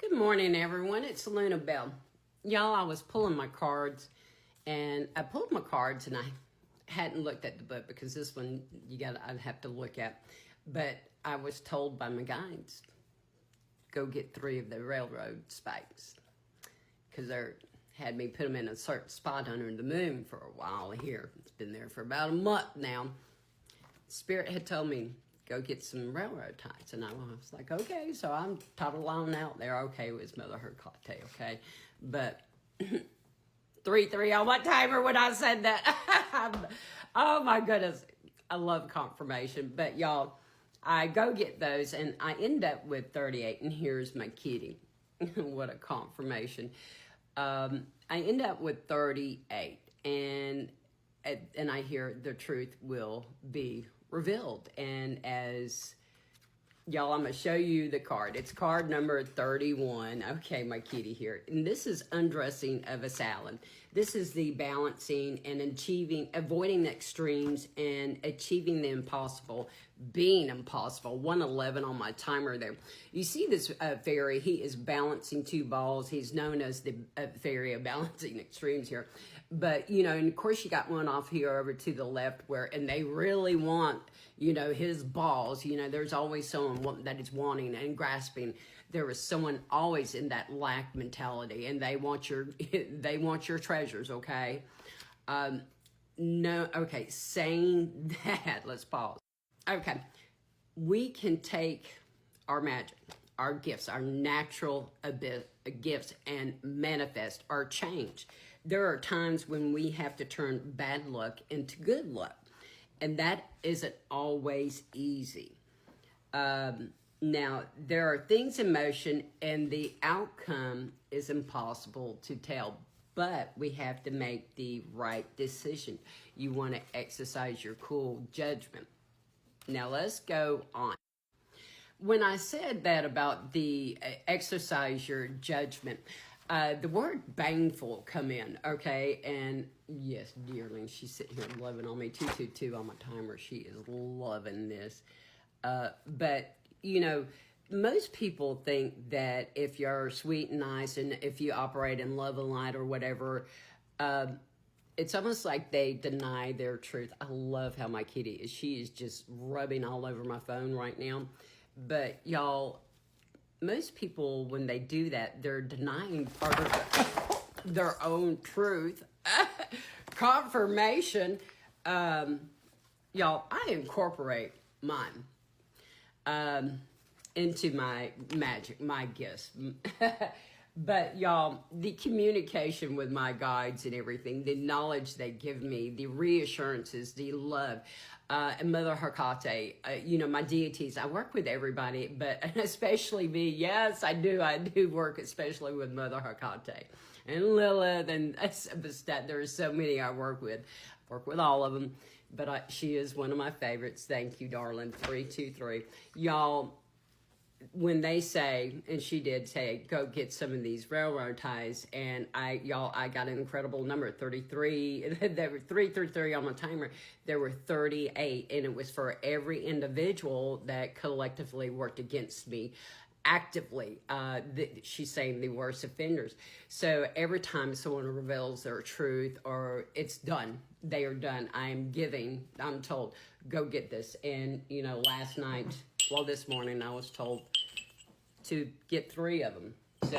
Good morning, everyone. It's Luna Bell. Y'all, I was pulling my cards, and I pulled my cards, and I hadn't looked at the book because this one I'd have to look at. But I was told by my guides, go get 3 of the railroad spikes, because they had me put them in a certain spot under the moon for a while here. It's been there for about a month now. Spirit had told me, go get some railroad ties. And I was like, okay. So I'm toddling out there. Okay, it was Mother Hecate, okay? But 3-3 on my timer when I said that. Oh, my goodness. I love confirmation. But, y'all, I go get those, and I end up with 38. And here's my kitty. What a confirmation. I end up with 38. And I hear the truth will be revealed. And as y'all, I'm going to show you the card. It's card number 31. Okay, my kitty here. And this is undressing of a salad. This is the balancing and avoiding the extremes and achieving the impossible, being impossible. 111 on my timer there. You see this fairy, he is balancing 2 balls. He's known as the fairy of balancing extremes here. But, you know, and of course you got one off here over to the left and they really want, you know, his balls. You know, there's always someone that is wanting and grasping. There is someone always in that lack mentality, and they want your treasures, okay? Okay, saying that, let's pause. Okay, we can take our magic, our gifts, our natural gifts, and manifest or change. There are times when we have to turn bad luck into good luck, and that isn't always easy. Now, there are things in motion, and the outcome is impossible to tell, but we have to make the right decision. You want to exercise your cool judgment. Now, let's go on. When I said that about the exercise your judgment, the word baneful come in, okay? And yes, dearling, she's sitting here loving on me. 222 on my timer. She is loving this. But, you know, most people think that if you're sweet and nice and if you operate in love and light or whatever, it's almost like they deny their truth. I love how my kitty is. She is just rubbing all over my phone right now. But, y'all, most people, when they do that, they're denying part of their own truth. Confirmation. Y'all, I incorporate mine into my magic, my gifts. But y'all, the communication with my guides and everything, the knowledge they give me, the reassurances, the love, and Mother Hecate, you know, my deities, I work with everybody, but especially me. Yes, I do work especially with Mother Hecate and Lilith, and there's so many I work with. I work with all of them, but she is one of my favorites. Thank you, darling. 323. Y'all, when they say, and she did say, go get some of these railroad ties, and I got an incredible number, 33. There were 333 on my timer. There were 38, and it was for every individual that collectively worked against me actively. She's saying the worst offenders. So every time someone reveals their truth, or it's done, they are done. I'm told, go get this. And, you know, this morning I was told to get 3 of them. So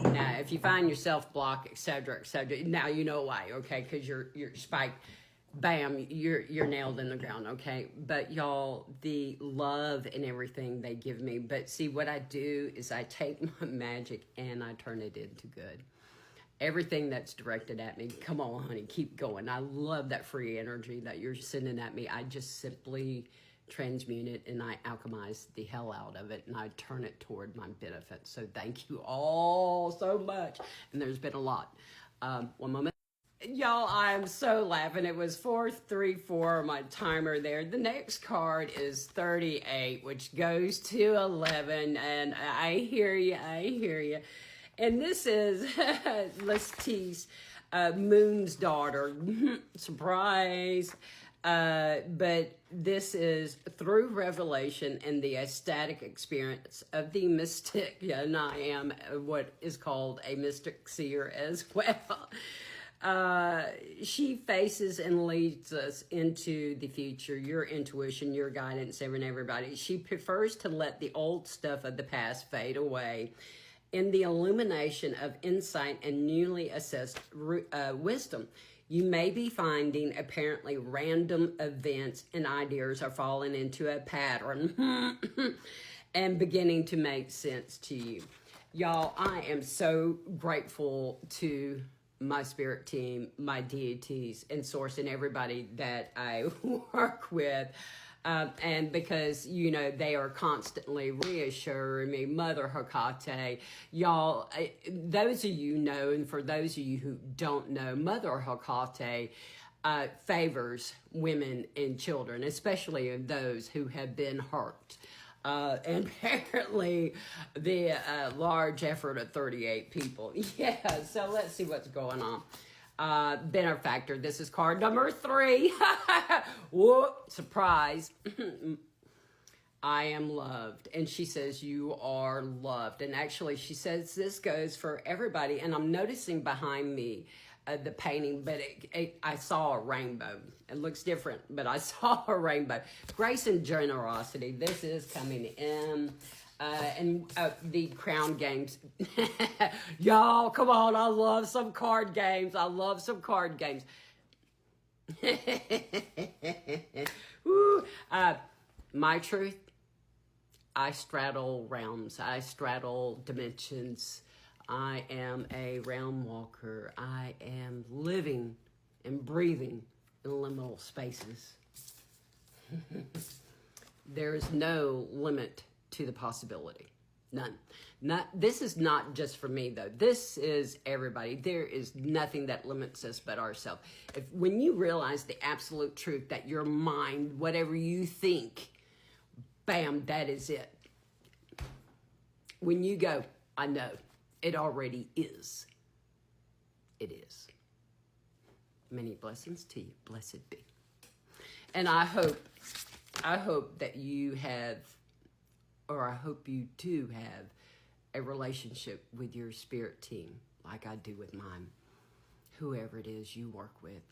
now if you find yourself blocked, etc., now you know why, okay? Because you're spiked, bam, you're nailed in the ground, okay? But y'all, the love and everything they give me. But see, what I do is I take my magic and I turn it into good. Everything that's directed at me, come on, honey, keep going. I love that free energy that you're sending at me. I just simply transmute it, and I alchemize the hell out of it, and I turn it toward my benefit. So thank you all so much. And there's been a lot. One moment. Y'all, I'm so laughing. It was 434 on my timer there. The next card is 38, which goes to 11. And I hear you. And this is, let's tease, Moon's daughter. Surprise. But this is through revelation and the ecstatic experience of the mystic, and I am what is called a mystic seer as well. She faces and leads us into the future, your intuition, your guidance, everybody. She prefers to let the old stuff of the past fade away in the illumination of insight and newly assessed wisdom. You may be finding apparently random events and ideas are falling into a pattern and beginning to make sense to you. Y'all, I am so grateful to my spirit team, my deities, and source, and everybody that I work with. And because, you know, they are constantly reassuring me, Mother Hecate, y'all, those of you know, and for those of you who don't know, Mother Hecate favors women and children, especially those who have been hurt. And apparently the large effort of 38 people. Yeah, so let's see what's going on. Benefactor, this is card number 3. Whoop, surprise. I am loved. And she says, you are loved. And actually, she says this goes for everybody. And I'm noticing behind me the painting, but I saw a rainbow. It looks different, but I saw a rainbow. Grace and generosity, this is coming in. And the crown games. Y'all, come on, I love some card games. I love some card games. Woo. My truth, I straddle realms. I straddle dimensions. I am a realm walker. I am living and breathing in liminal spaces. There is no limit to the possibility. None. This is not just for me, though. This is everybody. There is nothing that limits us but ourselves. When you realize the absolute truth that your mind, whatever you think, bam, that is it. When you go, I know, it already is. It is. Many blessings to you. Blessed be. And I hope that you have, or I hope you do have, a relationship with your spirit team like I do with mine. Whoever it is you work with,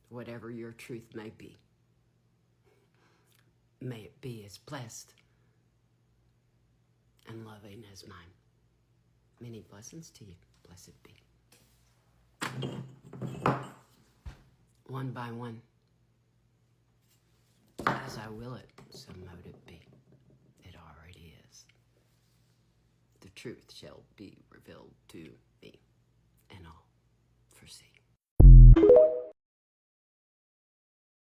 whatever your truth may be. May it be as blessed and loving as mine. Many blessings to you. Blessed be. One by one. As I will it, so mote it be. It already is. The truth shall be revealed to